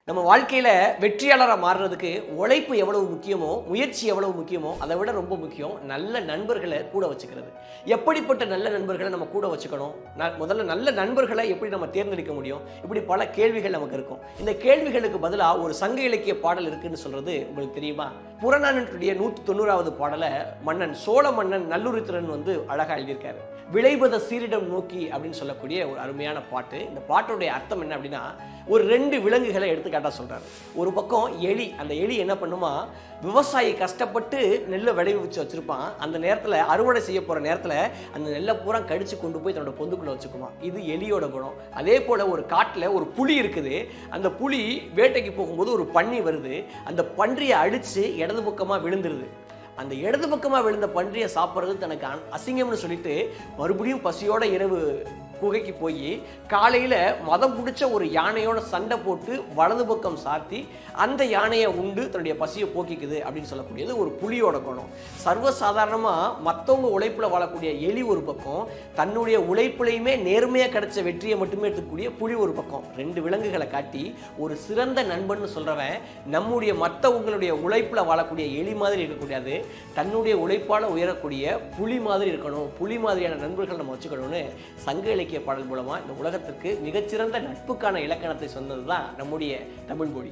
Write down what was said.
நம்ம வாழ்க்கையில் வெற்றியாளராக மாறுறதுக்கு உழைப்பு எவ்வளவு முக்கியமோ, முயற்சி எவ்வளவு முக்கியமோ, அதை விட ரொம்ப முக்கியம் நல்ல நண்பர்களை கூட வச்சுக்கிறது. எப்படிப்பட்ட நல்ல நண்பர்களை நம்ம கூட வச்சுக்கணும், முதல்ல நல்ல நண்பர்களை எப்படி நம்ம தேர்ந்தெடுக்க முடியும், இப்படி பல கேள்விகள் நமக்கு இருக்கும். இந்த கேள்விகளுக்கு பதிலாக ஒரு சங்க இலக்கிய பாடல் இருக்குன்னு சொல்றது உங்களுக்கு தெரியுமா? புறநானூற்றுடைய 190வது பாடலை சோழ மன்னன் நல்லுரித்திரன் அழகா எழுதியிருக்காரு. விளைபத சீரிடம் நோக்கி அப்படின்னு சொல்லக்கூடிய ஒரு அருமையான பாட்டு. இந்த பாட்டுடைய அர்த்தம் என்ன அப்படின்னா, ஒரு 2 விலங்குகளை எடுத்துக்காட்டா சொல்றாரு. ஒரு பக்கம் எலி. அந்த எலி என்ன பண்ணுமா, விவசாயி கஷ்டப்பட்டு நெல்லை விளைவிச்சு வச்சிருப்பான். அந்த நேரத்தில் அறுவடை செய்ய போற நேரத்தில் அந்த நெல்லை பூரா கடிச்சு கொண்டு போய் தன்னோட பொந்துக்குள்ள வச்சுக்குமா. இது எலியோட குணம். அதே போல ஒரு காட்டில் ஒரு புலி இருக்குது. அந்த புலி வேட்டைக்கு போகும்போது ஒரு பன்றி வருது. அந்த பன்றியை அடிச்சு இடது பக்கமா விழுந்துருது. அந்த இடது பக்கமாக விழுந்த பன்றியை சாப்பிட்றது தனக்கு அசிங்கம்னு சொல்லிட்டு மறுபடியும் பசியோட இரவு குகைக்கு போய் காலையில் மதம் பிடிச்ச ஒரு யானையோட சண்டை போட்டு வலது பக்கம் சாத்தி அந்த யானையை உண்டு தன்னுடைய பசியை போக்கிக்குது அப்படின்னு சொல்லக்கூடியது ஒரு புலியோட குணம். சர்வசாதாரணமாக மற்றவங்க உழைப்பில் வாழக்கூடிய எலி ஒரு பக்கம், தன்னுடைய உழைப்புலையுமே நேர்மையாக கிடைச்ச வெற்றியை மட்டுமே எடுத்துக்கூடிய புலி ஒரு பக்கம். 2 விலங்குகளை காட்டி ஒரு சிறந்த நண்பன் சொல்கிறவன் நம்முடைய மற்றவங்களுடைய உழைப்பில் வாழக்கூடிய எலி மாதிரி இருக்கக்கூடாது, தன்னுடைய உழைப்பால் உயரக்கூடிய புலி மாதிரி இருக்கணும். புலி மாதிரியான நண்பர்கள் நம்ம வச்சுக்கணும்னு சங்க இலக்கிய பாடல் மூலமா இந்த உலகத்திற்கு மிகச்சிறந்த நட்புக்கான இலக்கணத்தை சொன்னது தான் நம்முடைய தமிழ் மொழி.